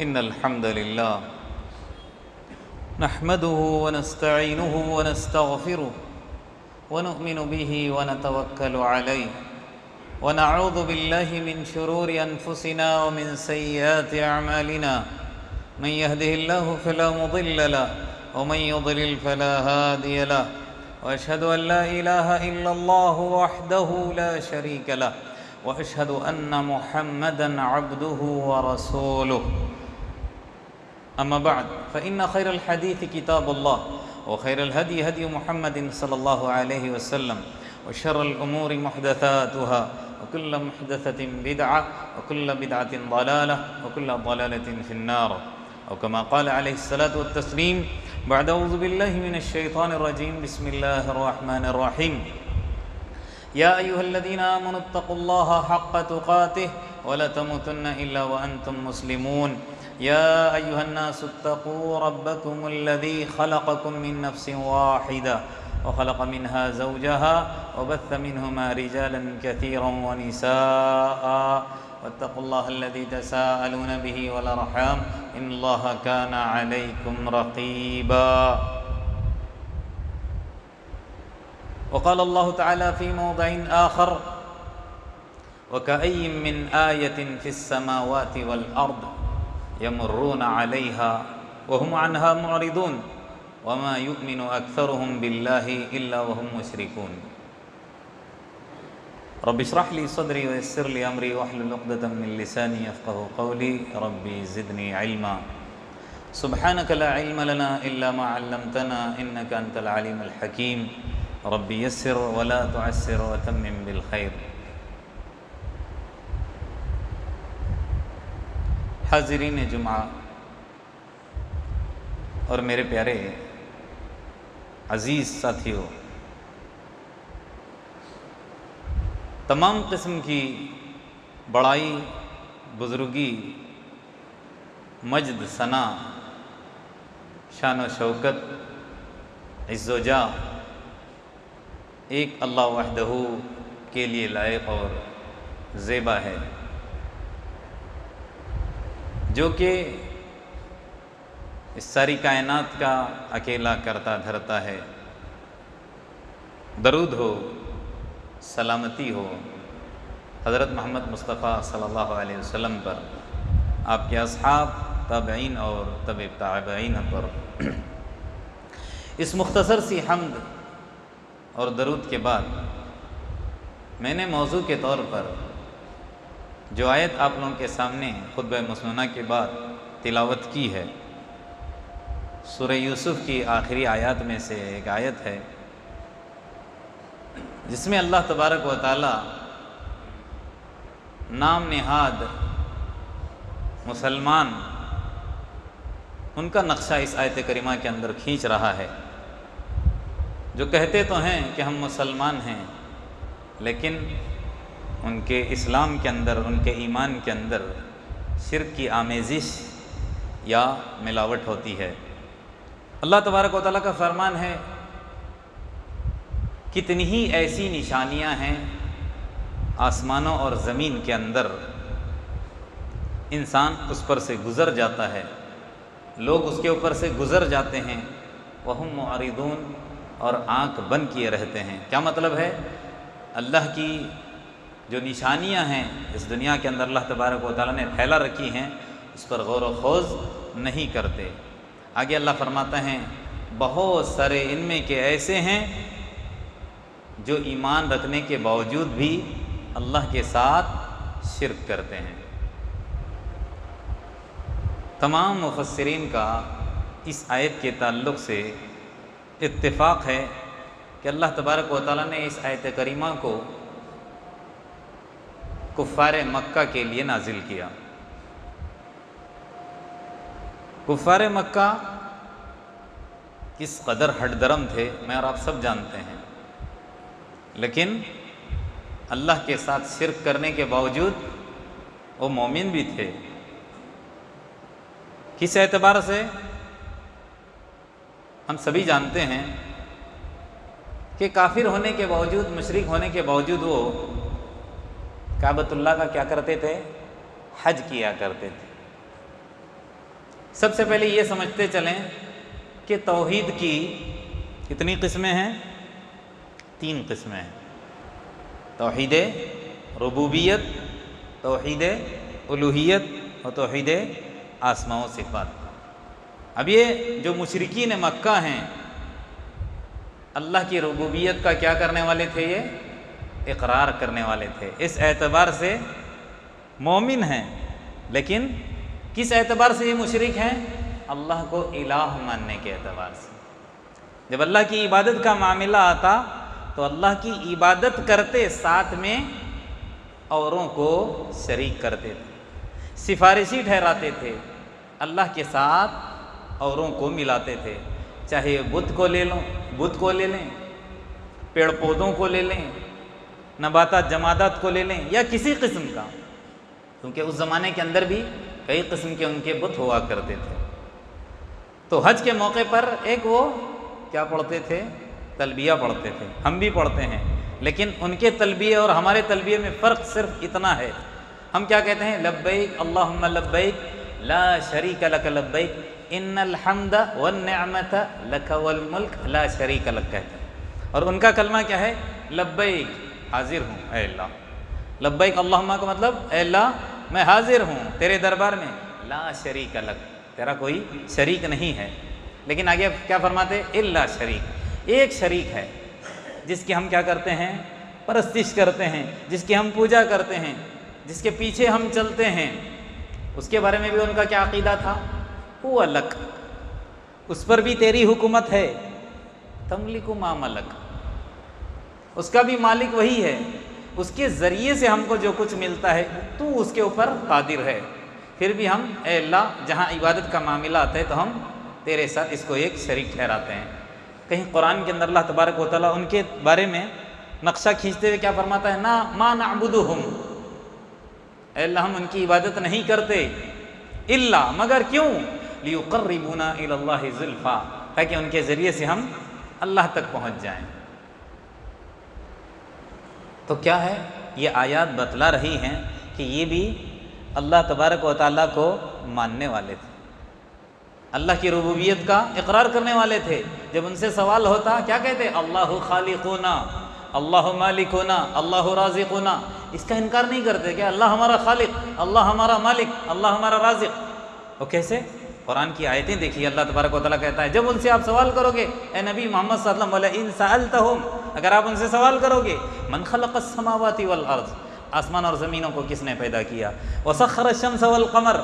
إن الحمد لله نحمده ونستعينه ونستغفره ونؤمن به ونتوكل عليه ونعوذ بالله من شرور أنفسنا ومن سيئات أعمالنا من يهده الله فلا مضل له ومن يضلل فلا هادي له وأشهد أن لا إله إلا الله وحده لا شريك له وأشهد أن محمدًا عبده ورسوله أما بعد فإن خير الحديث كتاب الله وخير الهدي هدي محمد صلى الله عليه وسلم وشر الأمور محدثاتها وكل محدثة بدعة وكل بدعة ضلالة وكل ضلالة في النار أو كما قال عليه الصلاة والتسليم بعد أعوذ بالله من الشيطان الرجيم بسم الله الرحمن الرحيم يا أيها الذين آمنوا اتقوا الله حق تقاته ولا تموتن إلا وأنتم مسلمون يا أيها الناس اتقوا ربكم الذي خلقكم من نفس واحدة وخلق منها زوجها وبث منهما رجالا كثيرا ونساء واتقوا الله الذي تساءلون به والأرحام إن الله كان عليكم رقيبا وقال الله تعالى في موضع آخر وكأي من آية في السماوات والأرض يمرون عليها وهم عنها معرضون وما يؤمن أكثرهم بالله إلا وهم مشركون رب اشرح لي صدري ويسر لي أمري واحلل عقدة من لساني يفقهوا قولي ربي زدني علما سبحانك لا علم لنا إلا ما علمتنا إنك أنت العليم الحكيم ربي يسر ولا تعسر وتمم بالخير حاضرین جمعہ اور میرے پیارے عزیز ساتھیوں، تمام قسم کی بڑائی، بزرگی، مجد، ثنا، شان و شوکت، عز و جاہ ایک اللہ وحدہ کے لیے لائق اور زیبا ہے، جو کہ اس ساری کائنات کا اکیلا کرتا دھرتا ہے۔ درود ہو، سلامتی ہو حضرت محمد مصطفیٰ صلی اللہ علیہ وسلم پر، آپ کے اصحاب، تابعین اور تبع تابعین پر۔ اس مختصر سی حمد اور درود کے بعد میں نے موضوع کے طور پر جو آیت آپ لوگوں کے سامنے خطبہ مسنونہ کے بعد تلاوت کی ہے، سورہ یوسف کی آخری آیات میں سے ایک آیت ہے، جس میں اللہ تبارک و تعالی نام نہاد مسلمان ان کا نقشہ اس آیت کریمہ کے اندر کھینچ رہا ہے، جو کہتے تو ہیں کہ ہم مسلمان ہیں، لیکن ان کے اسلام کے اندر، ان کے ایمان کے اندر شرک کی آمیزش یا ملاوٹ ہوتی ہے۔ اللہ تبارک و تعالیٰ کا فرمان ہے، کتنی ہی ایسی نشانیاں ہیں آسمانوں اور زمین کے اندر، انسان اس پر سے گزر جاتا ہے، لوگ اس کے اوپر سے گزر جاتے ہیں، وہم معرضون، اور آنکھ بند کیے رہتے ہیں۔ کیا مطلب ہے؟ اللہ کی جو نشانیاں ہیں اس دنیا کے اندر اللہ تبارک و تعالیٰ نے پھیلا رکھی ہیں، اس پر غور و خوض نہیں کرتے۔ آگے اللہ فرماتا ہے، بہت سارے ان میں کے ایسے ہیں جو ایمان رکھنے کے باوجود بھی اللہ کے ساتھ شرک کرتے ہیں۔ تمام مفسرین کا اس آیت کے تعلق سے اتفاق ہے کہ اللہ تبارک و تعالیٰ نے اس آیت کریمہ کو کفار مکہ کے لیے نازل کیا۔ کفار مکہ کس قدر ہٹ درم تھے میں اور آپ سب جانتے ہیں، لیکن اللہ کے ساتھ شرک کرنے کے باوجود وہ مومن بھی تھے۔ کس اعتبار سے؟ ہم سبھی جانتے ہیں کہ کافر ہونے کے باوجود، مشرک ہونے کے باوجود وہ کعبۃ اللہ کا کیا کرتے تھے؟ حج کیا کرتے تھے۔ سب سے پہلے یہ سمجھتے چلیں کہ توحید کی کتنی قسمیں ہیں؟ 3 قسمیں ہیں، توحید ربوبیت، توحید الوہیت اور توحید اسماء و صفات۔ اب یہ جو مشرکین مکہ ہیں اللہ کی ربوبیت کا کیا کرنے والے تھے؟ یہ اقرار کرنے والے تھے، اس اعتبار سے مومن ہیں، لیکن کس اعتبار سے یہ مشرک ہیں؟ اللہ کو الہ ماننے کے اعتبار سے۔ جب اللہ کی عبادت کا معاملہ آتا تو اللہ کی عبادت کرتے، ساتھ میں اوروں کو شریک کرتے تھے، سفارشی ٹھہراتے تھے، اللہ کے ساتھ اوروں کو ملاتے تھے، چاہے بت کو لے لیں، پیڑ پودوں کو لے لیں، نباتات جمادات کو لے لیں، یا کسی قسم کا، کیونکہ اس زمانے کے اندر بھی کئی قسم کے ان کے بت ہوا کرتے تھے۔ تو حج کے موقع پر ایک وہ کیا پڑھتے تھے؟ تلبیہ پڑھتے تھے، ہم بھی پڑھتے ہیں، لیکن ان کے تلبیہ اور ہمارے تلبیہ میں فرق صرف اتنا ہے، ہم کیا کہتے ہیں؟ لبیک اللہم لبیک لا شریک لک لبیک ان الحمد والنعمت لک والملک لا شریک لک کہتے ہیں، اور ان کا کلمہ کیا ہے؟ لبیک حاضر ہوں اے اللہ، لبیک اللہم کا مطلب اے اللہ میں حاضر ہوں تیرے دربار میں، لا شریک لک تیرا کوئی شریک نہیں ہے، لیکن آگے کیا فرماتے؟ الا شریک، ایک شریک ہے جس کی ہم کیا کرتے ہیں؟ پرستش کرتے ہیں، جس کی ہم پوجا کرتے ہیں، جس کے پیچھے ہم چلتے ہیں، اس کے بارے میں بھی ان کا کیا عقیدہ تھا؟ هو لک، اس پر بھی تیری حکومت ہے، تملک ما ملک، اس کا بھی مالک وہی ہے، اس کے ذریعے سے ہم کو جو کچھ ملتا ہے تو اس کے اوپر قادر ہے، پھر بھی ہم اے اللہ جہاں عبادت کا معاملہ آتا ہے تو ہم تیرے ساتھ اس کو ایک شریک ٹھہراتے ہیں۔ کہیں قرآن کے اندر اللہ تبارک و تعالیٰ ان کے بارے میں نقشہ کھینچتے ہوئے کیا فرماتا ہے؟ نا ما نعبدہم، اے اللہ ہم ان کی عبادت نہیں کرتے، الا مگر کیوں؟ لیقربونا الی اللہ زلفیٰ، تاکہ ان کے ذریعے سے ہم اللہ تک پہنچ جائیں۔ تو کیا ہے؟ یہ آیات بتلا رہی ہیں کہ یہ بھی اللہ تبارک و تعالیٰ کو ماننے والے تھے، اللہ کی ربوبیت کا اقرار کرنے والے تھے۔ جب ان سے سوال ہوتا کیا کہتے؟ اللہ خالقنا، اللہ مالکنا، اللہ رازقنا، اس کا انکار نہیں کرتے کہ اللہ ہمارا خالق، اللہ ہمارا مالک، اللہ ہمارا رازق۔ وہ کیسے؟ قرآن کی آیتیں دیکھیے، اللہ تبارک و تعالیٰ کہتا ہے جب ان سے آپ سوال کرو گے اے نبی محمد صلی اللہ علیہ وسلم، وَلَئِن سَأَلْتَهُمْ، اگر آپ ان سے سوال کرو گے من خلق السماوات والارض، آسمان اور زمینوں کو کس نے پیدا کیا، وسخر الشمس والقمر،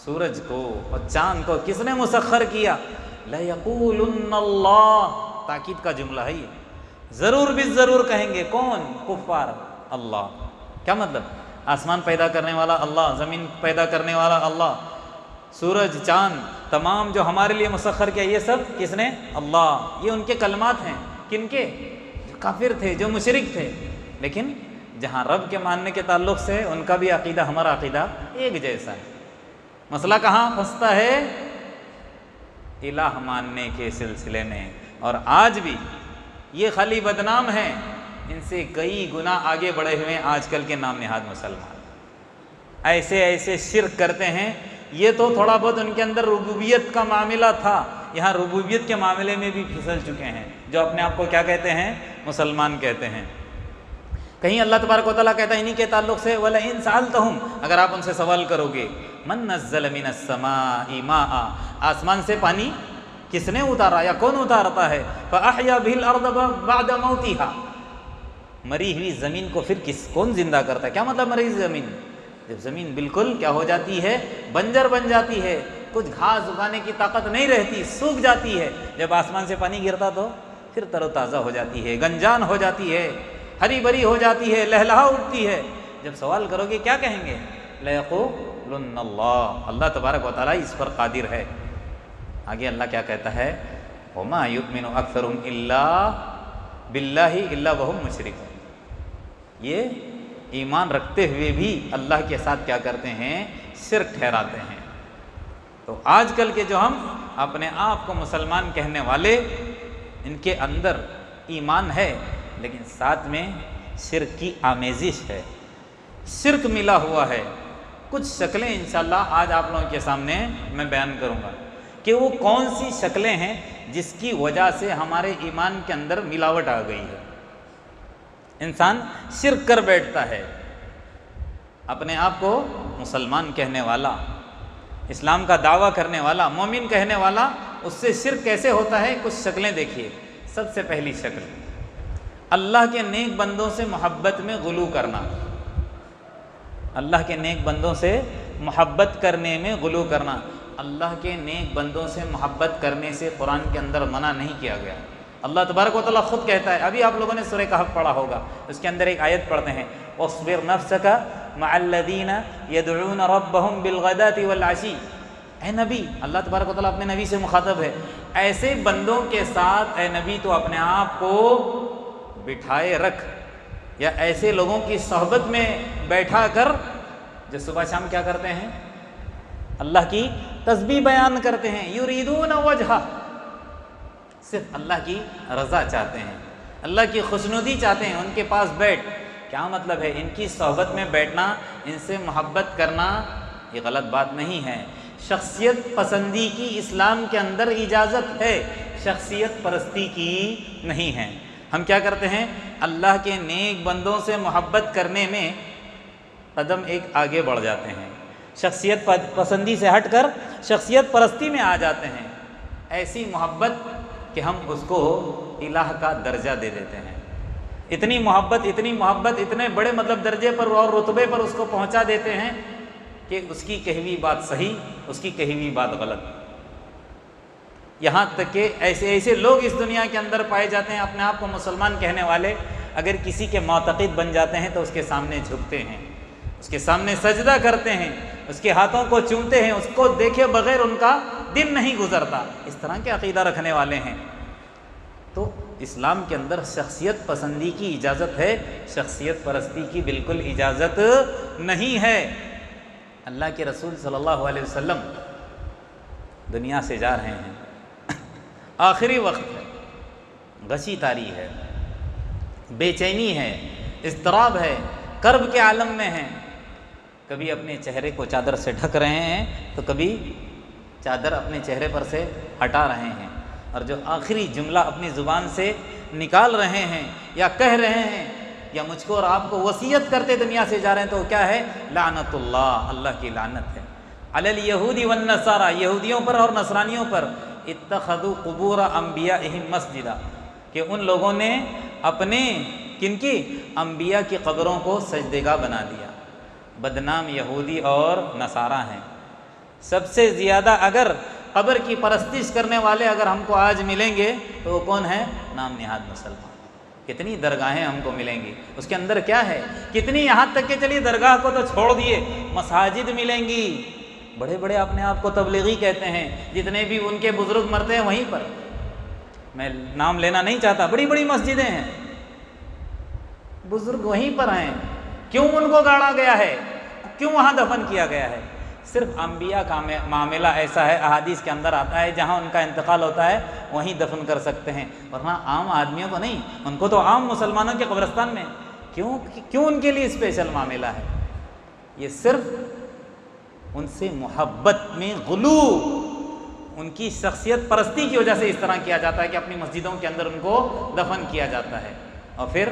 سورج کو اور چاند کو کس نے مسخر کیا، لَيَقُولُنَّ اللَّهُ، تاکید کا جملہ ہے یہ، ضرور بھی ضرور کہیں گے کون؟ کفار، اللہ۔ کیا مطلب؟ آسمان پیدا کرنے والا اللہ، زمین پیدا کرنے والا اللہ، سورج چاند تمام جو ہمارے لیے مسخر کیا، یہ سب کس نے؟ اللہ۔ یہ ان کے کلمات ہیں، کن کے؟ جو کافر تھے، جو مشرک تھے، لیکن جہاں رب کے ماننے کے تعلق سے ان کا بھی عقیدہ ہمارا عقیدہ ایک جیسا ہے۔ مسئلہ کہاں پھنستا ہے؟ الہ ماننے کے سلسلے میں، اور آج بھی یہ خالی بدنام ہیں، ان سے کئی گنا آگے بڑھے ہوئے ہیں آج کل کے نام نہاد مسلمان، ایسے ایسے شرک کرتے ہیں۔ یہ تو تھوڑا بہت ان کے اندر ربوبیت کا معاملہ تھا، یہاں ربوبیت کے معاملے میں بھی پھسل چکے ہیں، جو اپنے آپ کو کیا کہتے ہیں؟ مسلمان کہتے ہیں۔ کہیں اللہ تبارک و تعالیٰ کہتا ہے انہی کے تعلق سے وَلَئِن سَأَلْتَهُمْ، اگر آپ ان سے سوال کرو گے من نزل من السماء ماء، آسمان سے پانی کس نے اتارا یا کون اتارتا ہے، فَأَحْيَا بِهِ الْأَرْضَ بَعْدَ مَوْتِهَا، مری ہوئی زمین کو پھر کون زندہ کرتا ہے؟ کیا مطلب مری ہوئی زمین؟ جب زمین بالکل کیا ہو جاتی ہے؟ بنجر بن جاتی ہے، کچھ گھاس اگانے کی طاقت نہیں رہتی، سوکھ جاتی ہے، جب آسمان سے پانی گرتا تو پھر تر و تازہ ہو جاتی ہے، گنجان ہو جاتی ہے، ہری بھری ہو جاتی ہے، لہلہا اٹھتی ہے۔ جب سوال کرو گے کیا کہیں گے؟ لَيَقُولُنَّ اللَّهُ، اللہ تبارک و تعالیٰ اس پر قادر ہے۔ آگے اللہ کیا کہتا ہے؟ وَمَا يُؤْمِنُ أَكْثَرُهُمْ إِلَّا بِاللَّهِ إِلَّا وَهُمْ مُشْرِكُونَ، یہ ایمان رکھتے ہوئے بھی اللہ کے ساتھ کیا کرتے ہیں؟ شرک ٹھہراتے ہیں۔ تو آج کل کے جو ہم اپنے آپ کو مسلمان کہنے والے، ان کے اندر ایمان ہے لیکن ساتھ میں شرک کی آمیزش ہے، شرک ملا ہوا ہے، کچھ شکلیں انشاءاللہ آج آپ لوگوں کے سامنے میں بیان کروں گا کہ وہ کون سی شکلیں ہیں جس کی وجہ سے ہمارے ایمان کے اندر ملاوٹ آ گئی ہے۔ انسان شرک کر بیٹھتا ہے، اپنے آپ کو مسلمان کہنے والا، اسلام کا دعویٰ کرنے والا، مومن کہنے والا، اس سے شرک کیسے ہوتا ہے؟ کچھ شکلیں دیکھیے۔ سب سے پہلی شکل، اللہ کے نیک بندوں سے محبت میں غلو کرنا۔ اللہ کے نیک بندوں سے محبت کرنے میں غلو کرنا۔ اللہ کے نیک بندوں سے محبت کرنے سے قرآن کے اندر منع نہیں کیا گیا۔ اللہ تبارک و تعالیٰ خود کہتا ہے، ابھی آپ لوگوں نے سورہ کہف پڑھا ہوگا، اس کے اندر ایک آیت پڑھتے ہیں، وَاصْبِرْ نَفْسَكَ مَعَ الَّذِينَ يَدْعُونَ رَبَّهُمْ بِالْغَدَاةِ وَالْعَشِيِّ۔ اے نبی، اللہ تبارک و تعالیٰ اپنے نبی سے مخاطب ہے، ایسے بندوں کے ساتھ اے نبی تو اپنے آپ کو بٹھائے رکھ، یا ایسے لوگوں کی صحبت میں بیٹھا کر جو صبح شام کیا کرتے ہیں؟ اللہ کی تسبیح بیان کرتے ہیں، یریدون وجہہ، صرف اللہ کی رضا چاہتے ہیں، اللہ کی خوشنودی چاہتے ہیں، ان کے پاس بیٹھ۔ کیا مطلب ہے؟ ان کی صحبت میں بیٹھنا، ان سے محبت کرنا یہ غلط بات نہیں ہے۔ شخصیت پسندی کی اسلام کے اندر اجازت ہے، شخصیت پرستی کی نہیں ہے۔ ہم کیا کرتے ہیں؟ اللہ کے نیک بندوں سے محبت کرنے میں قدم ایک آگے بڑھ جاتے ہیں، شخصیت پسندی سے ہٹ کر شخصیت پرستی میں آ جاتے ہیں، ایسی محبت کہ ہم اس کو الہ کا درجہ دے دیتے ہیں۔ اتنی محبت اتنے بڑے مطلب درجے پر اور رتبے پر اس کو پہنچا دیتے ہیں کہ اس کی کہی ہوئی بات صحیح، اس کی کہی ہوئی بات غلط۔ یہاں تک کہ ایسے لوگ اس دنیا کے اندر پائے جاتے ہیں، اپنے آپ کو مسلمان کہنے والے، اگر کسی کے معتقد بن جاتے ہیں تو اس کے سامنے جھکتے ہیں، اس کے سامنے سجدہ کرتے ہیں، اس کے ہاتھوں کو چومتے ہیں، اس کو دیکھے بغیر ان کا دن نہیں گزرتا۔ اس طرح کے عقیدہ رکھنے والے ہیں۔ تو اسلام کے اندر شخصیت پسندی کی اجازت ہے، شخصیت پرستی کی بالکل اجازت نہیں ہے۔ اللہ کے رسول صلی اللہ علیہ وسلم دنیا سے جا رہے ہیں، آخری وقت ہے، غشی طاری ہے، بے چینی ہے، اضطراب ہے، کرب کے عالم میں ہیں، کبھی اپنے چہرے کو چادر سے ڈھک رہے ہیں تو کبھی چادر اپنے چہرے پر سے ہٹا رہے ہیں، اور جو آخری جملہ اپنی زبان سے نکال رہے ہیں یا کہہ رہے ہیں یا مجھ کو اور آپ کو وصیت کرتے دنیا سے جا رہے ہیں، تو کیا ہے؟ لعنت اللہ، اللہ کی لعنت ہے، علی الیہود والنصارى، یہودیوں پر اور نصرانیوں پر، اتخذوا قبور انبیائہم مسجدا، کہ ان لوگوں نے اپنے کن کی؟ انبیاء کی قبروں کو سجدگاہ بنا دیا۔ بدنام یہودی اور نصارہ ہیں۔ سب سے زیادہ اگر قبر کی پرستش کرنے والے اگر ہم کو آج ملیں گے تو وہ کون ہیں؟ نام نہاد مسلمان۔ کتنی درگاہیں ہم کو ملیں گی، اس کے اندر کیا ہے؟ کتنی، یہاں تک کہ چلیے درگاہ کو تو چھوڑ دیے، مساجد ملیں گی، بڑے بڑے اپنے آپ کو تبلیغی کہتے ہیں، جتنے بھی ان کے بزرگ مرتے ہیں وہیں پر، میں نام لینا نہیں چاہتا، بڑی بڑی مسجدیں ہیں، بزرگ وہیں پر ہیں۔ کیوں ان کو گاڑا گیا ہے؟ کیوں وہاں دفن کیا گیا ہے؟ صرف انبیاء کا معاملہ ایسا ہے، احادیث کے اندر آتا ہے، جہاں ان کا انتقال ہوتا ہے وہیں دفن کر سکتے ہیں، ورنہ عام آدمیوں کو نہیں، ان کو تو عام مسلمانوں کے قبرستان میں۔ کیوں ان کے لیے اسپیشل معاملہ ہے؟ یہ صرف ان سے محبت میں غلو، ان کی شخصیت پرستی کی وجہ سے اس طرح کیا جاتا ہے کہ اپنی مسجدوں کے اندر ان کو دفن کیا جاتا ہے۔ اور پھر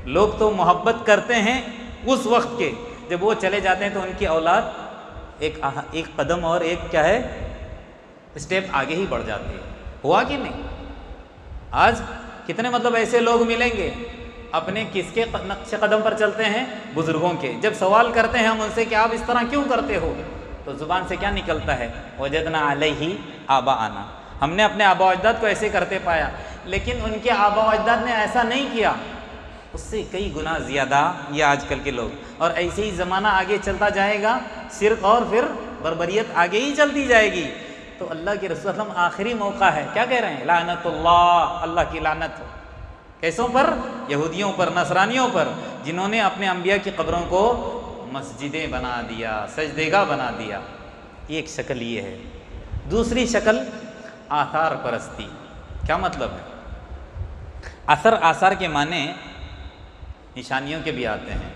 لوگ تو محبت کرتے ہیں اس وقت کے، جب وہ چلے جاتے ہیں تو ان کی اولاد ایک قدم اور ایک کیا ہے اسٹیپ آگے ہی بڑھ جاتی ہے۔ ہوا کہ نہیں؟ آج کتنے مطلب ایسے لوگ ملیں گے، اپنے کس کے نقش قدم پر چلتے ہیں؟ بزرگوں کے۔ جب سوال کرتے ہیں ہم ان سے کہ آپ اس طرح کیوں کرتے ہو، تو زبان سے کیا نکلتا ہے؟ وجدنا علیہ آباءنا، ہم نے اپنے آباء و اجداد کو ایسے کرتے پایا، لیکن ان کے آباء و اجداد نے ایسا نہیں کیا، اس سے کئی گنا زیادہ یہ آج کل کے لوگ۔ اور ایسے ہی زمانہ آگے چلتا جائے گا، شرک اور پھر بربریت آگے ہی چلتی جائے گی۔ تو اللہ کے رسول صلی اللہ علیہ وسلم آخری موقع ہے، کیا کہہ رہے ہیں؟ لعنت اللہ، اللہ کی لعنت ہو۔ کیسوں پر؟ یہودیوں پر، نصرانیوں پر، جنہوں نے اپنے انبیاء کی قبروں کو مسجدیں بنا دیا، سجدگاہ بنا دیا۔ ایک شکل یہ ہے۔ دوسری شکل آثار پرستی۔ کیا مطلب ہے؟ آثار کے معنی نشانیوں کے بھی آتے ہیں۔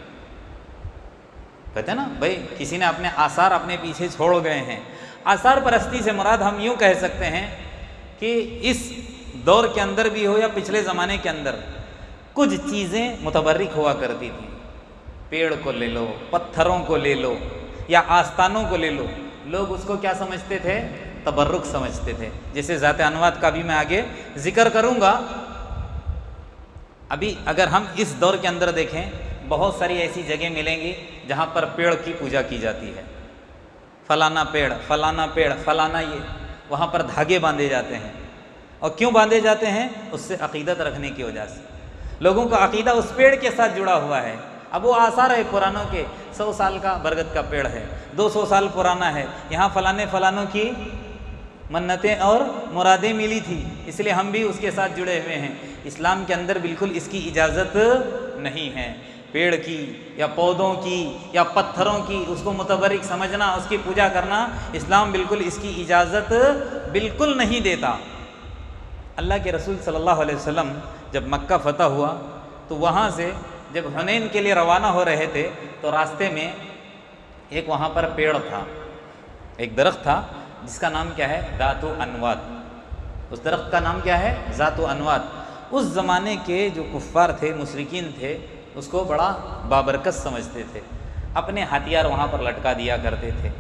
کہتے ہیں نا بھائی کسی نے اپنے آثار اپنے پیچھے چھوڑ گئے ہیں. آثار پرستی سے مراد ہم یوں کہہ سکتے ہیں کہ اس دور کے اندر بھی ہو یا پچھلے زمانے کے اندر کچھ چیزیں متبرک ہوا کرتی تھیں. پیڑ کو لے لو، پتھروں کو لے لو یا آستانوں کو لے لو، لوگ اس کو کیا سمجھتے تھے؟ تبرک سمجھتے تھے. جیسے ذات انوات کا بھی میں آگے ذکر کروں گا. ابھی اگر ہم اس دور کے اندر دیکھیں بہت ساری ایسی جگہ ملیں گی جہاں پر پیڑ کی پوجا کی جاتی ہے. فلانا پیڑ، فلانا پیڑ، فلانا یہ، وہاں پر دھاگے باندھے جاتے ہیں. اور کیوں باندھے جاتے ہیں؟ اس سے عقیدت رکھنے کی وجہ سے. لوگوں کا عقیدہ اس پیڑ کے ساتھ جڑا ہوا ہے. اب وہ آثار ہے پرانوں کے، 100 سال کا برگد کا پیڑ ہے، 200 سال پرانا ہے، یہاں فلانوں کی منتیں اور مرادیں ملی تھی، اس لیے ہم بھی اس کے ساتھ جڑے ہوئے ہیں. اسلام کے اندر بالکل اس کی اجازت نہیں ہے. پیڑ کی یا پودوں کی یا پتھروں کی اس کو متبرک سمجھنا، اس کی پوجا کرنا، اسلام بالکل اس کی اجازت بالکل نہیں دیتا. اللہ کے رسول صلی اللہ علیہ وسلم جب مکہ فتح ہوا تو وہاں سے جب حنین کے لیے روانہ ہو رہے تھے تو راستے میں ایک وہاں پر پیڑ تھا، ایک درخت تھا جس کا نام کیا ہے؟ ذات انوات. اس درخت کا نام کیا ہے؟ ذات انوات. اس زمانے کے جو کفار تھے، مشرکین تھے، اس کو بڑا بابرکت سمجھتے تھے. اپنے ہتھیار وہاں پر لٹکا دیا کرتے تھے.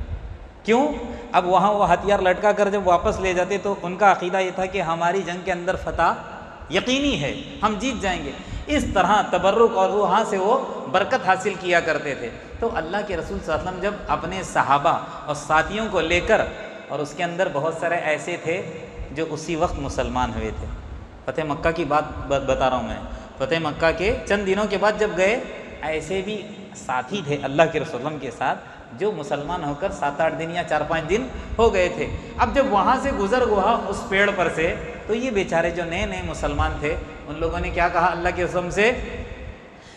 کیوں؟ اب وہاں وہ ہتھیار لٹکا کر جب واپس لے جاتے تو ان کا عقیدہ یہ تھا کہ ہماری جنگ کے اندر فتح یقینی ہے، ہم جیت جائیں گے. اس طرح تبرک اور وہاں سے وہ برکت حاصل کیا کرتے تھے. تو اللہ کے رسول صلی اللہ علیہ وسلم جب اپنے صحابہ اور ساتھیوں کو لے کر، اور اس کے اندر بہت سارے ایسے تھے جو اسی وقت مسلمان ہوئے تھے. فتح مکہ کی بات بتا رہا ہوں میں. فتح مکہ کے چند دنوں کے بعد جب گئے، ایسے بھی ساتھی تھے اللہ کے رسول صلی اللہ علیہ وسلم کے ساتھ جو مسلمان ہو کر 7-8 دن یا 4-5 دن ہو گئے تھے. اب جب وہاں سے گزر ہوا اس پیڑ پر سے تو یہ بیچارے جو نئے نئے مسلمان تھے ان لوگوں نے کیا کہا اللہ کے رسول سے؟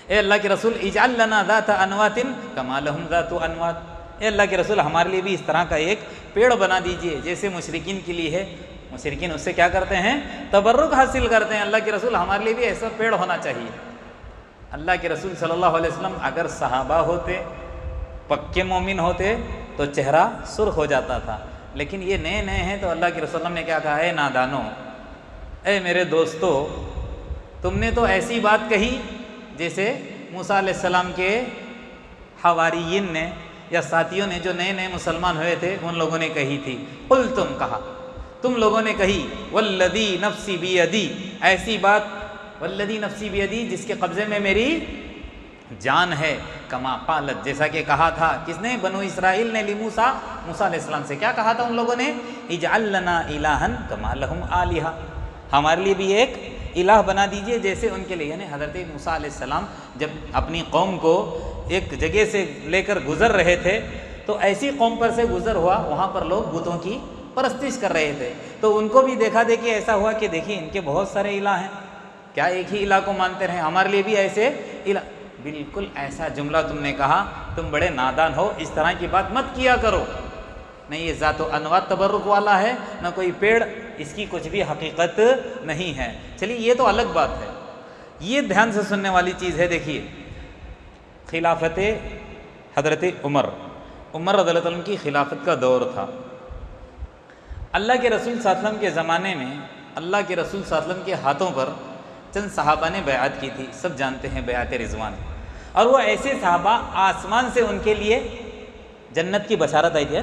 اے اللہ کے رسول اجعل لنا ذات انوات کما لہم ذات انوات. اے اللہ کے رسول ہمارے لیے بھی اس طرح کا ایک پیڑ بنا دیجئے جیسے مشرکین کے لیے ہے. مشرکین اس سے کیا کرتے ہیں؟ تبرک حاصل کرتے ہیں. اللہ کے رسول ہمارے لیے بھی ایسا پیڑ ہونا چاہیے. اللہ کے رسول صلی اللہ علیہ وسلم اگر صحابہ ہوتے، پکے مومن ہوتے تو چہرہ سرخ ہو جاتا تھا. لیکن یہ نئے نئے ہیں تو اللہ کے رسول نے کیا کہا؟ اے نادانو، اے میرے دوستو، تم نے تو ایسی بات کہی جیسے موسیٰ علیہ السلام کے حواریین نے یا ساتھیوں نے جو نئے نئے مسلمان ہوئے تھے ان لوگوں نے کہی تھی. قلتم، کہا تم لوگوں نے کہی، والذی نفسی بیدی، ایسی بات، والذی نفسی بیدی جس کے قبضے میں میری جان ہے، کما قالت، جیسا کہ کہا تھا کس نے؟ بنو اسرائیل نے لموسیٰ، موسیٰ علیہ السلام سے کیا کہا تھا ان لوگوں نے؟ اجعل لنا الہا کما لہم آلہہ، ہمارے لیے بھی ایک الہ بنا دیجئے جیسے ان کے لیے. یعنی حضرت موسیٰ علیہ السلام جب اپنی قوم کو ایک جگہ سے لے کر گزر رہے تھے تو ایسی قوم پر سے گزر ہوا وہاں پر لوگ بتوں کی پرستش کر رہے تھے. تو ان کو بھی دیکھا دیکھی ایسا ہوا کہ دیکھیے ان کے بہت سارے الہ ہیں، کیا ایک ہی الہ کو مانتے رہے؟ ہمارے لیے بھی ایسے الہ. بالکل ایسا جملہ تم نے کہا، تم بڑے نادان ہو، اس طرح کی بات مت کیا کرو. نہیں، یہ ذات و انوات تبرک والا ہے، نہ کوئی پیڑ، اس کی کچھ بھی حقیقت نہیں ہے. چلیے یہ تو الگ بات ہے. یہ دھیان سے سننے والی چیز ہے. دیکھیے خلافت حضرت عمر رضی اللہ عنہ کی خلافت کا دور تھا. اللہ کے رسول صلی اللہ علیہ وسلم کے زمانے میں اللہ کے رسول صلی اللہ علیہ وسلم کے ہاتھوں پر چند صحابہ نے بیعت کی تھی. سب جانتے ہیں بیعت رضوان. اور وہ ایسے صحابہ آسمان سے ان کے لیے جنت کی بشارت آئی تھی.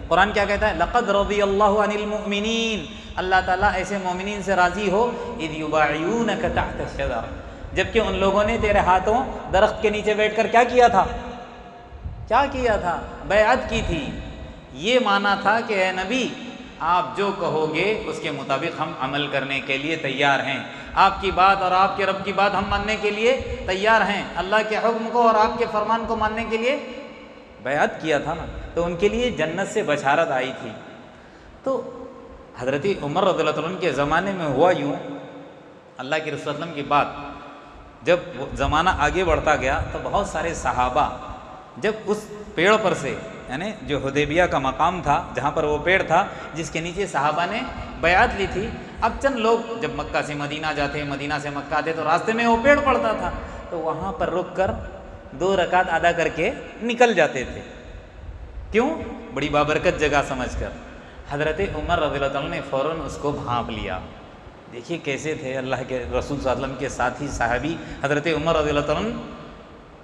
قرآن کیا کہتا ہے؟ لقد رضی اللہ عن المؤمنین، اللہ تعالیٰ ایسے مومنین سے راضی ہو، اذ یبایعونک تحت الشجر، جبکہ ان لوگوں نے تیرے ہاتھوں درخت کے نیچے بیٹھ کر کیا کیا تھا؟ بیعت کی تھی. یہ مانا تھا کہ اے نبی آپ جو کہو گے اس کے مطابق ہم عمل کرنے کے لیے تیار ہیں. آپ کی بات اور آپ کے رب کی بات ہم ماننے کے لیے تیار ہیں. اللہ کے حکم کو اور آپ کے فرمان کو ماننے کے لیے بیعت کیا تھا نا. تو ان کے لیے جنت سے بشارت آئی تھی. تو حضرت عمر رضی اللہ عنہ کے زمانے میں ہوا یوں، اللہ کے رسول صلی اللہ علیہ وسلم کی بات جب زمانہ آگے بڑھتا گیا تو بہت سارے صحابہ جب اس پیڑ پر سے، یعنی جو حدیبیہ کا مقام تھا جہاں پر وہ پیڑ تھا جس کے نیچے صحابہ نے بیعت لی تھی، اب چند لوگ جب مکہ سے مدینہ جاتے، مدینہ سے مکہ آتے تو راستے میں وہ پیڑ پڑتا تھا، تو وہاں پر رک کر 2 رکعت ادا کر کے نکل جاتے تھے. کیوں؟ بڑی بابرکت جگہ سمجھ کر. حضرت عمر رضی اللہ عنہ نے فوراً اس کو بھانپ لیا. دیکھیے کیسے تھے اللہ کے رسول صلی اللہ علیہ وسلم کے ساتھی صحابی حضرت عمر رضی اللہ عنہ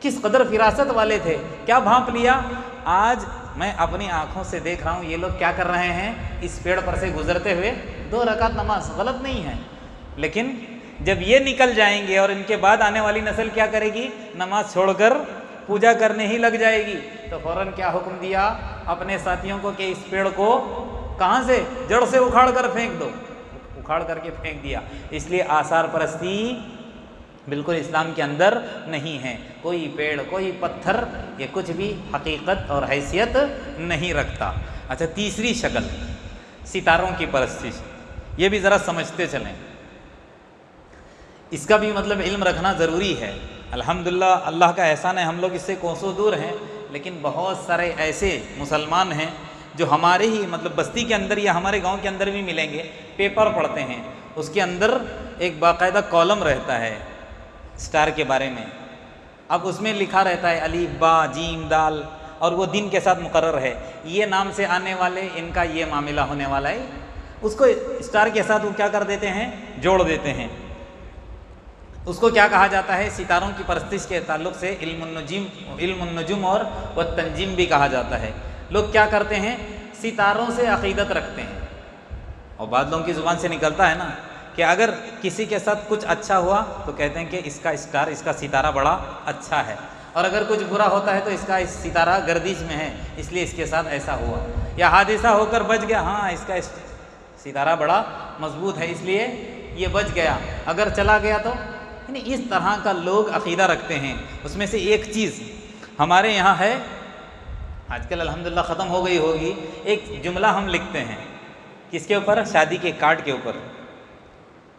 کس قدر فراست والے تھے. کیا بھانپ لیا؟ آج میں اپنی آنکھوں سے دیکھ رہا ہوں یہ لوگ کیا کر رہے ہیں, اس پیڑ پر سے گزرتے ہوئے 2 رکعت نماز. غلط نہیں ہے, لیکن جب یہ نکل جائیں گے اور ان کے بعد آنے والی نسل کیا کرے گی؟ نماز چھوڑ کر پوجا کرنے ہی لگ جائے گی. تو فوراً کیا حکم دیا اپنے ساتھیوں کو کہ اس پیڑ کو کہاں سے؟ جڑ سے اکھاڑ کر پھینک دو. اکھاڑ کر کے پھینک دیا. اس لیے آثار پرستی بالکل اسلام کے اندر نہیں ہے. کوئی پیڑ کوئی پتھر یہ کچھ بھی حقیقت اور حیثیت نہیں رکھتا. اچھا, تیسری شکل ستاروں کی پرستش. یہ بھی ذرا سمجھتے چلیں, اس کا بھی مطلب علم رکھنا ضروری ہے. الحمدللہ اللہ کا احسان ہے, ہم لوگ اس سے کوسوں دور ہیں, لیکن بہت سارے ایسے مسلمان ہیں جو ہمارے ہی مطلب بستی کے اندر یا ہمارے گاؤں کے اندر بھی ملیں گے. پیپر پڑھتے ہیں, اس کے اندر ایک باقاعدہ کالم رہتا ہے اسٹار کے بارے میں. اب اس میں لکھا رہتا ہے الف با جیم دال, اور وہ دن کے ساتھ مقرر ہے, یہ نام سے آنے والے ان کا یہ معاملہ ہونے والا ہے. اس کو اسٹار کے ساتھ وہ کیا کر دیتے ہیں؟ جوڑ دیتے ہیں. اس کو کیا کہا جاتا ہے؟ ستاروں کی پرستش کے تعلق سے علم النجوم اور تنجیم بھی کہا جاتا ہے. لوگ کیا کرتے ہیں؟ ستاروں سے عقیدت رکھتے ہیں, اور بعض لوگوں کی زبان سے نکلتا ہے نا کہ اگر کسی کے ساتھ کچھ اچھا ہوا تو کہتے ہیں کہ اس کا اسٹار, اس کا ستارہ بڑا اچھا ہے, اور اگر کچھ برا ہوتا ہے تو اس کا ستارہ گردش میں ہے, اس لیے اس کے ساتھ ایسا ہوا. یا حادثہ ہو کر بچ گیا, ہاں اس کا ستارہ بڑا مضبوط ہے, اس لیے یہ بچ گیا, اگر چلا گیا تو. یعنی اس طرح کا لوگ عقیدہ رکھتے ہیں. اس میں سے ایک چیز ہمارے یہاں ہے, آج کل الحمدللہ ختم ہو گئی ہوگی, ایک جملہ ہم لکھتے ہیں کس کے اوپر؟ شادی کے کارڈ کے اوپر,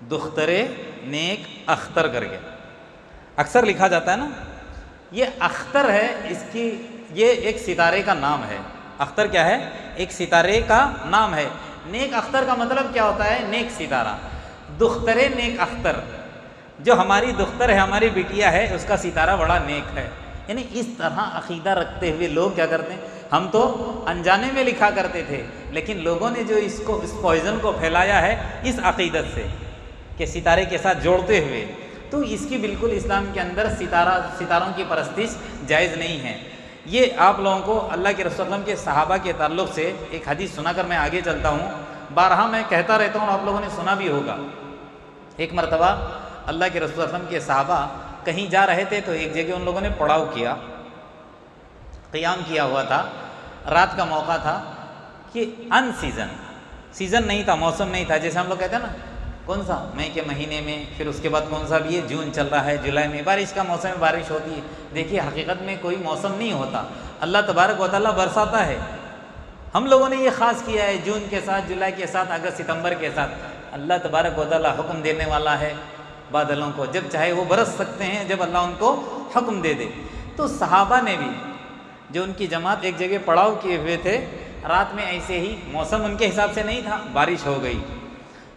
دخترے نیک اختر کر کے اکثر لکھا جاتا ہے نا. یہ اختر ہے, اس کی یہ ایک ستارے کا نام ہے. اختر کیا ہے؟ ایک ستارے کا نام ہے. نیک اختر کا مطلب کیا ہوتا ہے؟ نیک ستارہ. دخترے نیک اختر, جو ہماری دختر ہے, ہماری بیٹیا ہے, اس کا ستارہ بڑا نیک ہے. یعنی اس طرح عقیدہ رکھتے ہوئے لوگ کیا کرتے ہیں؟ ہم تو انجانے میں لکھا کرتے تھے, لیکن لوگوں نے جو اس پوائزن کو پھیلایا ہے اس عقیدت سے کہ ستارے کے ساتھ جوڑتے ہوئے, تو اس کی بالکل اسلام کے اندر ستاروں کی پرستش جائز نہیں ہے. یہ آپ لوگوں کو اللہ کے رسول اللہ کے صحابہ کے تعلق سے ایک حدیث سنا کر میں آگے چلتا ہوں. بارہا میں کہتا رہتا ہوں, آپ لوگوں نے سنا بھی ہوگا. ایک مرتبہ اللہ کے رسول اللہ کے صحابہ کہیں جا رہے تھے, تو ایک جگہ ان لوگوں نے پڑاؤ کیا, قیام کیا ہوا تھا, رات کا موقع تھا کہ ان سیزن نہیں تھا, موسم نہیں تھا. جیسے ہم لوگ کہتے ہیں نا کون سا مئی کے مہینے میں, پھر اس کے بعد کون سا بھی ہے, جون چل رہا ہے, جولائی میں بارش کا موسم ہے, بارش ہوتی ہے. دیکھیے حقیقت میں کوئی موسم نہیں ہوتا, اللہ تبارک و تعالیٰ برساتا ہے. ہم لوگوں نے یہ خاص کیا ہے جون کے ساتھ, جولائی کے ساتھ, اگست ستمبر کے ساتھ. اللہ تبارک و تعالیٰ حکم دینے والا ہے بادلوں کو, جب چاہے وہ برس سکتے ہیں, جب اللہ ان کو حکم دے دے. تو صحابہ نے بھی, جو ان کی جماعت ایک جگہ پڑاؤ کیے ہوئے تھے, رات میں ایسے ہی موسم ان کے حساب سے نہیں تھا, بارش ہو گئی.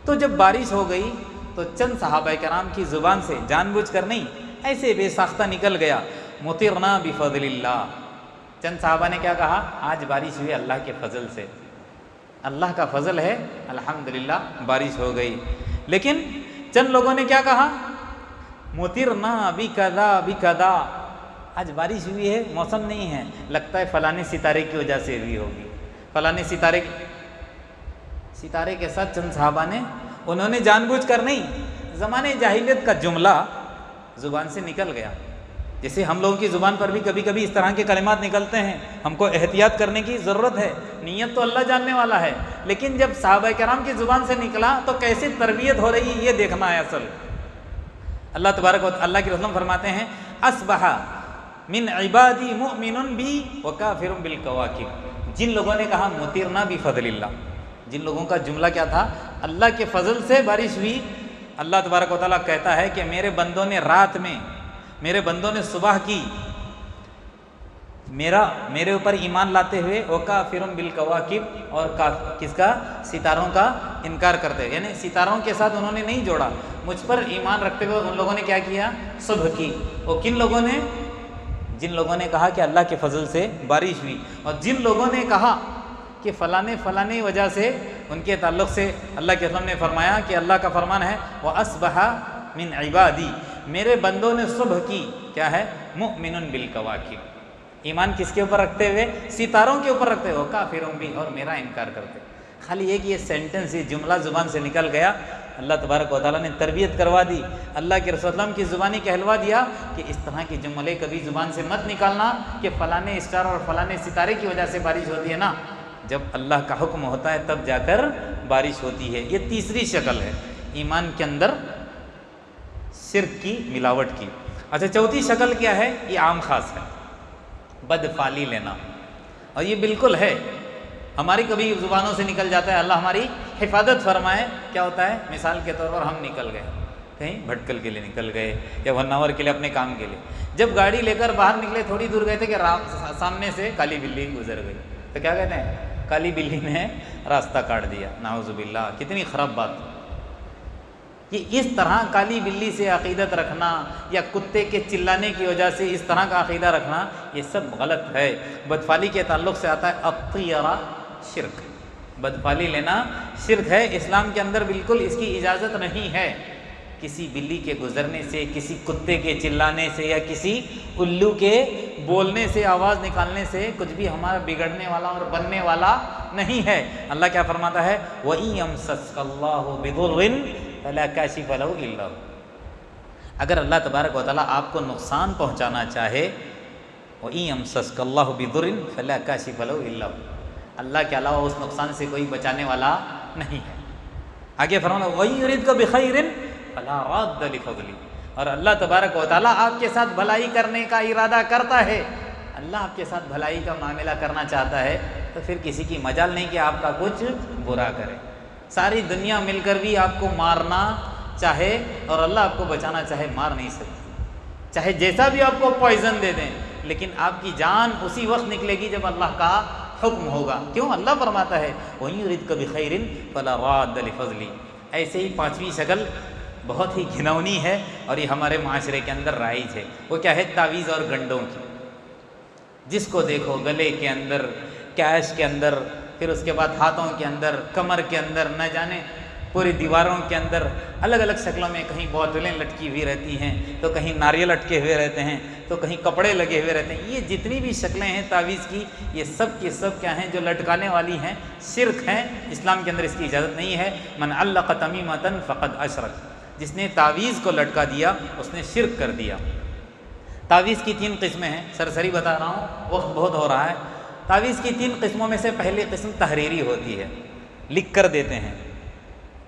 تو جب بارش ہو گئی تو چند صحابہ کرام کی زبان سے, جان بوجھ کر نہیں, ایسے بے ساختہ نکل گیا, مطرنا بفضل اللہ. چند صحابہ نے کیا کہا؟ آج بارش ہوئی اللہ کے فضل سے, اللہ کا فضل ہے, الحمدللہ بارش ہو گئی. لیکن چند لوگوں نے کیا کہا؟ مطرنا بکذا بکذا, آج بارش ہوئی ہے, موسم نہیں ہے, لگتا ہے فلانے ستارے کی وجہ سے ہوئی ہوگی, فلانے ستارے کے ساتھ. چند صحابہ نے, انہوں نے جان بوجھ کر نہیں, زمانے جاہلیت کا جملہ زبان سے نکل گیا. جیسے ہم لوگوں کی زبان پر بھی کبھی کبھی اس طرح کے کلمات نکلتے ہیں, ہم کو احتیاط کرنے کی ضرورت ہے. نیت تو اللہ جاننے والا ہے, لیکن جب صحابہ کرام کی زبان سے نکلا تو کیسی تربیت ہو رہی ہے یہ دیکھنا ہے اصل. اللہ تبارک و اللہ کے رسول فرماتے ہیں, اصبح من عبادی مؤمن بی وکافر بالکواکب. جن لوگوں نے کہا مطرنا بفضل اللہ, جن لوگوں کا جملہ کیا تھا؟ اللہ کے فضل سے بارش ہوئی. اللہ تبارک و تعالیٰ کہتا ہے کہ میرے بندوں نے رات میں, میرے بندوں نے صبح کی, میرے اوپر ایمان لاتے ہوئے, وکافر بالکواکب, اور کس کا؟ ستاروں کا انکار کرتے ہوئے. یعنی ستاروں کے ساتھ انہوں نے نہیں جوڑا, مجھ پر ایمان رکھتے ہوئے ان لوگوں نے کیا کیا؟ صبح کی. وہ کن لوگوں نے؟ جن لوگوں نے کہا کہ اللہ کے فضل سے بارش ہوئی، اور جن لوگوں نے کہا کہ فلانے وجہ سے، ان کے تعلق سے اللہ کے رسول نے فرمایا کہ اللہ کا فرمان ہے وَأَصْبَحَ مِنْ عِبَادِي، میرے بندوں نے صبح کی کیا ہے مُؤْمِنٌ بِالْكَوَاكِبِ، ایمان کس کے اوپر رکھتے ہوئے؟ ستاروں کے اوپر رکھتے ہوئے، کافرون بھی، اور میرا انکار کرتے۔ خالی ایک یہ سینٹنس، یہ جملہ زبان سے نکل گیا، اللہ تبارک و تعالیٰ نے تربیت کروا دی، اللہ کے رسول اللہ کی زبانی کہلوا دیا کہ اس طرح کے جملے کبھی زبان سے مت نکالنا کہ فلانے اسٹار اور فلانے ستارے کی وجہ سے بارش ہوتی ہے نا، جب اللہ کا حکم ہوتا ہے تب جا کر بارش ہوتی ہے۔ یہ تیسری شکل ہے ایمان کے اندر شرک کی ملاوٹ کی۔ اچھا، چوتھی شکل کیا ہے؟ یہ عام خاص ہے، بدفعلی لینا، اور یہ بالکل ہے، ہماری کبھی زبانوں سے نکل جاتا ہے، اللہ ہماری حفاظت فرمائے۔ کیا ہوتا ہے؟ مثال کے طور پر ہم نکل گئے کہیں بھٹکل کے لیے نکل گئے یا 1 آور کے لیے اپنے کام کے لیے، جب گاڑی لے کر باہر نکلے تھوڑی دور گئے تھے کہ سامنے سے کالی بلی گزر گئی، تو کیا کہتے ہیں؟ کالی بلی نے راستہ کاٹ دیا، نعوذ باللہ، کتنی خراب بات۔ یہ اس طرح کالی بلی سے عقیدت رکھنا یا کتے کے چلانے کی وجہ سے اس طرح کا عقیدہ رکھنا، یہ سب غلط ہے۔ بدفعلی کے تعلق سے آتا ہے الطیرہ، شرک، بدفعلی لینا شرک ہے، اسلام کے اندر بالکل اس کی اجازت نہیں ہے۔ کسی بلی کے گزرنے سے، کسی کتے کے چلانے سے یا کسی الو کے بولنے سے، آواز نکالنے سے کچھ بھی ہمارا بگڑنے والا اور بننے والا نہیں ہے۔ اللہ کیا فرماتا ہے؟ وَإِن يَمْسَسْكَ اللَّهُ بِضُرٍّ فَلَا كَاشِفَ لَهُ إِلَّا هُوَ، اگر اللہ تبارک و تعالیٰ آپ کو نقصان پہنچانا چاہے، وَإِن يَمْسَسْكَ اللَّهُ بِضُرٍّ فَلَا كَاشِفَ لَهُ إِلَّا هُوَ، اللہ کے علاوہ اس نقصان سے کوئی بچانے والا نہیں ہے۔ آگے فرمانا وَإِن يُرِدْكَ بِخَيْرٍ فَلَا رَادَّ لِفَضْلِهِ، اور اللہ تبارک و تعالیٰ آپ کے ساتھ بھلائی کرنے کا ارادہ کرتا ہے، اللہ آپ کے ساتھ بھلائی کا معاملہ کرنا چاہتا ہے تو پھر کسی کی مجال نہیں کہ آپ کا کچھ برا کرے۔ ساری دنیا مل کر بھی آپ کو مارنا چاہے اور اللہ آپ کو بچانا چاہے، مار نہیں سکتی، چاہے جیسا بھی آپ کو پوائزن دے دیں، لیکن آپ کی جان اسی وقت نکلے گی جب اللہ کا حکم ہوگا۔ کیوں؟ اللہ فرماتا ہے وَإِن يُرِدْكَ بِخَيْرٍ فَلَا رَادَّ لِفَضْلِهِ۔ ایسے ہی پانچویں شکل بہت ہی گھنونی ہے اور یہ ہمارے معاشرے کے اندر رائج ہے، وہ کیا ہے؟ تعویذ اور گنڈوں کی۔ جس کو دیکھو گلے کے اندر، کیش کے اندر، پھر اس کے بعد ہاتھوں کے اندر، کمر کے اندر، نہ جانے پوری دیواروں کے اندر الگ الگ شکلوں میں، کہیں بوتلیں لٹکی ہوئی رہتی ہیں تو کہیں ناریل لٹکے ہوئے رہتے ہیں تو کہیں کپڑے لگے ہوئے رہتے ہیں۔ یہ جتنی بھی شکلیں ہیں تعویذ کی، یہ سب کے سب کیا ہیں؟ جو لٹکانے والی ہیں، شرک ہیں، اسلام کے اندر اس کی اجازت نہیں ہے۔ من علق تمیمۃ فقد اشرک، جس نے تعویذ کو لٹکا دیا اس نے شرک کر دیا۔ تعویذ کی 3 قسمیں ہیں، سرسری بتا رہا ہوں، وقت بہت ہو رہا ہے۔ تعویذ کی 3 قسموں میں سے پہلی قسم تحریری ہوتی ہے، لکھ کر دیتے ہیں،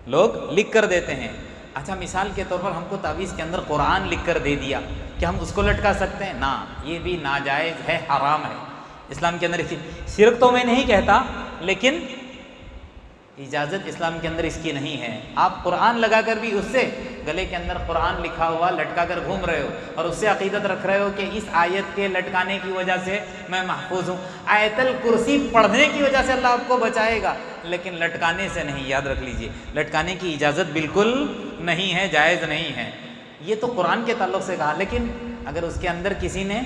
لوگ لکھ کر دیتے ہیں۔ اچھا، مثال کے طور پر ہم کو تعویذ کے اندر قرآن لکھ کر دے دیا، کیا ہم اس کو لٹکا سکتے ہیں؟ نہ، یہ بھی ناجائز ہے، حرام ہے اسلام کے اندر۔ شرک تو میں نہیں کہتا، لیکن اجازت اسلام کے اندر اس کی نہیں ہے۔ آپ قرآن لگا کر بھی اس سے گلے کے اندر قرآن لکھا ہوا لٹکا کر گھوم رہے ہو اور اس سے عقیدت رکھ رہے ہو کہ اس آیت کے لٹکانے کی وجہ سے میں محفوظ ہوں، آیت الکرسی پڑھنے کی وجہ سے اللہ آپ کو بچائے گا، لیکن لٹکانے سے نہیں۔ یاد رکھ لیجئے، لٹکانے کی اجازت بالکل نہیں ہے، جائز نہیں ہے۔ یہ تو قرآن کے تعلق سے کہا، لیکن اگر اس کے اندر کسی نے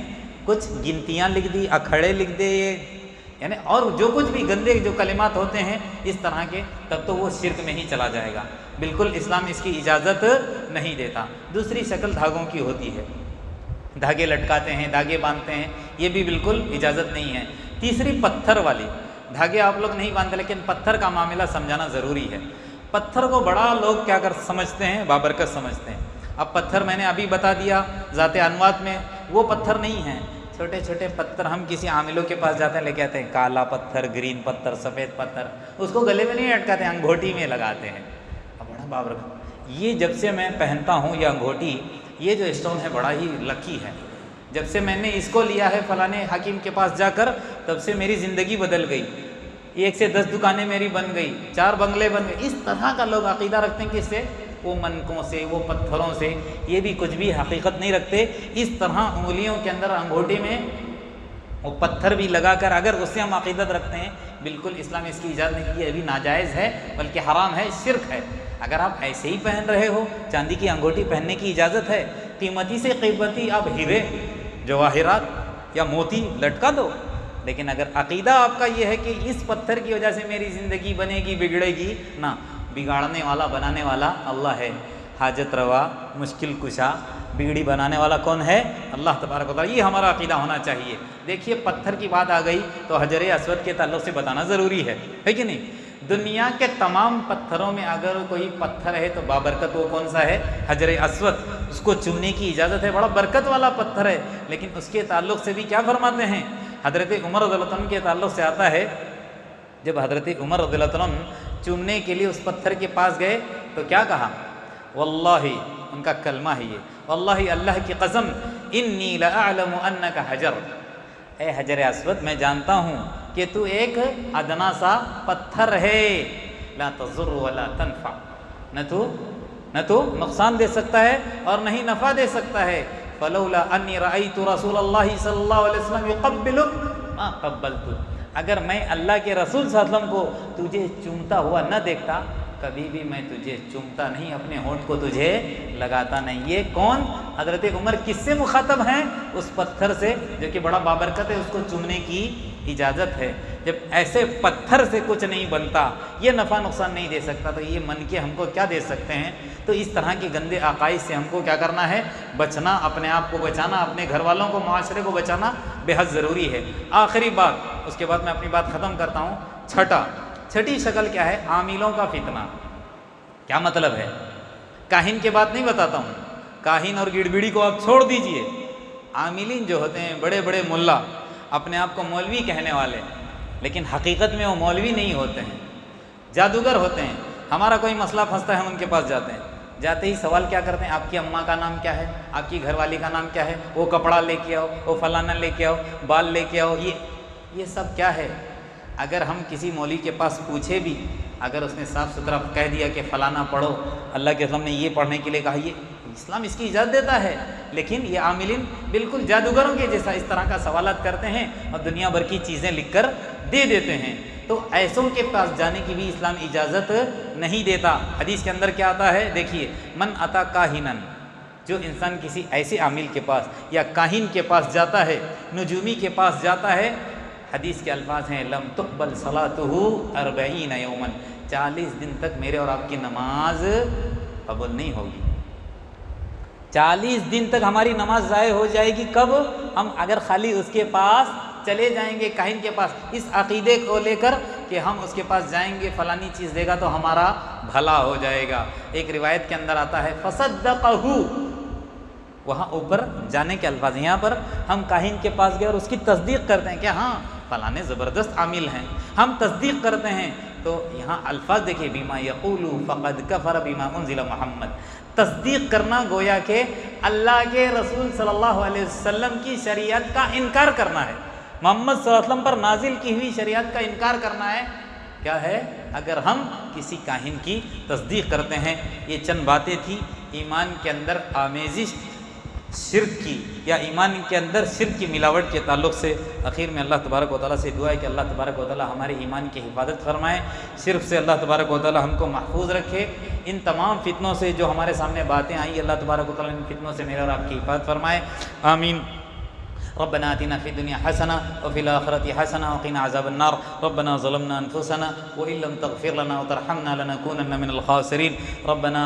کچھ گنتیاں لکھ دی، اکھڑے لکھ دے، یعنی اور جو کچھ بھی گندے جو کلمات ہوتے ہیں اس طرح کے، تب تو وہ شرک میں ہی چلا جائے گا، بالکل اسلام اس کی اجازت نہیں دیتا۔ دوسری شکل دھاگوں کی ہوتی ہے، دھاگے لٹکاتے ہیں، دھاگے باندھتے ہیں، یہ بھی بالکل اجازت نہیں ہے۔ تیسری پتھر والی، دھاگے آپ لوگ نہیں باندھتے لیکن پتھر کا معاملہ سمجھانا ضروری ہے۔ پتھر کو بڑا لوگ کیا کر سمجھتے ہیں؟ بابرکت سمجھتے ہیں۔ اب پتھر میں نے ابھی بتا دیا ذات انوات میں، وہ پتھر نہیں ہیں، چھوٹے چھوٹے پتھر۔ ہم کسی عاملوں کے پاس جاتے ہیں، لے کے آتے ہیں کالا پتھر، گرین پتھر، سفید پتھر، اس کو گلے میں نہیں لٹکاتے، انگوٹھی میں لگاتے ہیں۔ اب بڑا بابرکت، یہ جب سے میں پہنتا ہوں یہ انگوٹھی، یہ جو اسٹون ہے بڑا ہی لکی ہے، جب سے میں نے اس کو لیا ہے فلانے حکیم کے پاس جا کر، تب سے میری زندگی بدل گئی، 1 سے 10 دکانیں میری بن گئی، 4 بنگلے بن گئے۔ اس طرح کا لوگ عقیدہ رکھتے ہیں کہ اس سے، وہ منکوں سے، وہ پتھروں سے، یہ بھی کچھ بھی حقیقت نہیں رکھتے۔ اس طرح انگلیوں کے اندر انگوٹھی میں وہ پتھر بھی لگا کر اگر اس سے ہم عقیدت رکھتے ہیں، بالکل اسلام اس کی اجازت نہیں کی، یہ بھی ناجائز ہے، بلکہ حرام ہے، شرک ہے۔ اگر آپ ایسے ہی پہن رہے ہو، چاندی کی انگوٹھی پہننے کی اجازت ہے، قیمتی سے قیمتی آپ ہیرے، جواہرات یا موتی لٹکا دو. لیکن اگر عقیدہ آپ کا یہ ہے کہ اس پتھر کی وجہ سے میری زندگی بنے گی بگڑے گی، نہ، بگاڑنے والا بنانے والا اللہ ہے، حاجت روا مشکل کشا بگڑی بنانے والا کون ہے؟ اللہ تبارک و تعالیٰ. یہ ہمارا عقیدہ ہونا چاہیے. دیکھیے پتھر کی بات آ گئی تو حجر اسود کے تعلق سے بتانا ضروری ہے کہ نہیں؟ دنیا کے تمام پتھروں میں اگر کوئی پتھر ہے تو بابرکت وہ کون سا ہے؟ حجر اسود. اس کو چومنے کی اجازت ہے، بڑا برکت والا پتھر ہے. لیکن اس کے تعلق سے بھی کیا فرماتے ہیں؟ حضرت عمر رضی اللہ عنہ کے تعلق سے آتا ہے، جب حضرت عمر رضی اللہ عنہ چومنے کے لیے اس پتھر کے پاس گئے تو کیا کہا؟ واللہ، ان کا کلمہ ہے یہ، واللہ اللہ کی قسم، انی لأعلم انک حجر، اے حجر اسود میں جانتا ہوں کہ تو ایک ادنا سا پتھر ہے، لا تضر ولا تنفع، نہ تو نقصان دے سکتا ہے اور نہ ہی نفع دے سکتا ہے. فلولا انی رأیت رسول اللہ صلی اللہ علیہ وسلم یقبلک ما قبلت، اگر میں اللہ کے رسول صلی اللہ علیہ وسلم کو تجھے چومتا ہوا نہ دیکھتا کبھی بھی میں تجھے چومتا نہیں، اپنے ہونٹ کو تجھے لگاتا نہیں. یہ کون؟ حضرت عمر کس سے مخاطب ہیں؟ اس پتھر سے جو کہ بڑا بابرکت ہے، اس کو چومنے کی اجازت ہے. جب ایسے پتھر سے کچھ نہیں بنتا، یہ نفع نقصان نہیں دے سکتا، تو یہ من کے ہم کو کیا دے سکتے ہیں؟ تو اس طرح کے گندے عقائد سے ہم کو کیا کرنا ہے؟ بچنا، اپنے آپ کو بچانا، اپنے گھر والوں کو، معاشرے کو بچانا بے حد ضروری ہے. آخری بات، اس کے بعد میں اپنی بات ختم کرتا ہوں. چھٹی شکل کیا ہے؟ عاملوں کا فتنہ. کیا مطلب ہے؟ کاہن کی بات نہیں بتاتا ہوں، کاہن اور گڑبڑی کو آپ چھوڑ دیجئے. عاملین جو ہوتے ہیں، بڑے بڑے ملا، اپنے آپ کو مولوی کہنے والے، لیکن حقیقت میں وہ مولوی نہیں ہوتے ہیں، جادوگر ہوتے ہیں. ہمارا کوئی مسئلہ پھنستا ہے، ہم ان کے پاس جاتے ہیں، جاتے ہی سوال کیا کرتے ہیں؟ آپ کی اماں کا نام کیا ہے؟ آپ کی گھر والی کا نام کیا ہے؟ وہ کپڑا لے کے آؤ، وہ فلانا لے کے آؤ، بال لے کے آؤ. یہ سب کیا ہے؟ اگر ہم کسی مولوی کے پاس پوچھے بھی، اگر اس نے صاف ستھرا کہہ دیا کہ فلانا پڑھو، اللہ کے رسول نے یہ پڑھنے کے لیے کہا، یہ اسلام اس کی اجازت دیتا ہے. لیکن یہ عاملین بالکل جادوگروں کے جیسا اس طرح کا سوالات کرتے ہیں اور دنیا بھر کی چیزیں لکھ کر دے دیتے ہیں. تو ایسوں کے پاس جانے کی بھی اسلام اجازت نہیں دیتا. حدیث کے اندر کیا آتا ہے؟ دیکھیے، من اتا کاہنن، جو انسان کسی ایسے عامل کے پاس یا کاہن کے پاس جاتا ہے، نجومی کے پاس جاتا ہے، حدیث کے الفاظ ہیں لم تقبل صلاتہ 40 یوما، 40 دن تک میرے اور آپ کی نماز قبول نہیں ہوگی. 40 دن تک ہماری نماز ضائع ہو جائے گی. کب؟ ہم اگر خالی اس کے پاس چلے جائیں گے، کاہن کے پاس، اس عقیدے کو لے کر کہ ہم اس کے پاس جائیں گے، فلانی چیز دے گا تو ہمارا بھلا ہو جائے گا. ایک روایت کے اندر آتا ہے فصدقہ، وہاں اوپر جانے کے الفاظ، یہاں پر ہم کاہن کے پاس گئے اور اس کی تصدیق کرتے ہیں کہ ہاں فلانے زبردست عامل ہیں، ہم تصدیق کرتے ہیں. تو یہاں الفاظ دیکھیے، بیما یقول فقد کفر بما انزل محمد، تصدیق کرنا گویا کہ اللہ کے رسول صلی اللہ علیہ وسلم کی شریعت کا انکار کرنا ہے، محمد صلی اللہ علیہ وسلم پر نازل کی ہوئی شریعت کا انکار کرنا ہے. کیا ہے؟ اگر ہم کسی کاہن کی تصدیق کرتے ہیں. یہ چند باتیں تھیں ایمان کے اندر آمیزش شرک کی، یا ایمان کے اندر شرک کی ملاوٹ کے تعلق سے. اخیر میں اللہ تبارک و تعالیٰ سے دعا ہے کہ اللہ تبارک و تعالیٰ ہمارے ایمان کی حفاظت فرمائے، شرک سے اللہ تبارک و تعالیٰ ہم کو محفوظ رکھے. ان تمام فتنوں سے جو ہمارے سامنے باتیں آئیں، اللہ تبارک و تعالیٰ ان فتنوں سے میرے اور آپ کی حفاظت فرمائے. آمین. ربنا آتنا في الدنيا حسنة وفي الآخرة حسنة وقنا عذاب النار. ربنا ظلمنا أنفسنا وإن لم تغفر لنا وترحمنا لنكونن من الخاسرين. ربنا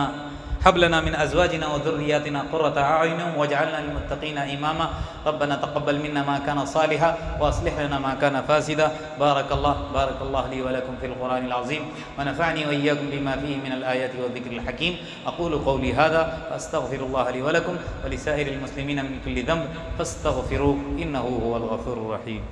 هب لنا من أزواجنا وذرياتنا قرة أعين واجعلنا للمتقين إماما. ربنا تقبل منا ما كان صالحا وأصلح لنا ما كان فاسدا. بارك الله لي ولكم في القرآن العظيم ونفعني وإياكم بما فيه من الآيات والذكر الحكيم. أقول قولي هذا فأستغفر الله لي ولكم ولسائر المسلمين من كل ذنب فاستغفروه إنه هو الغفور الرحيم.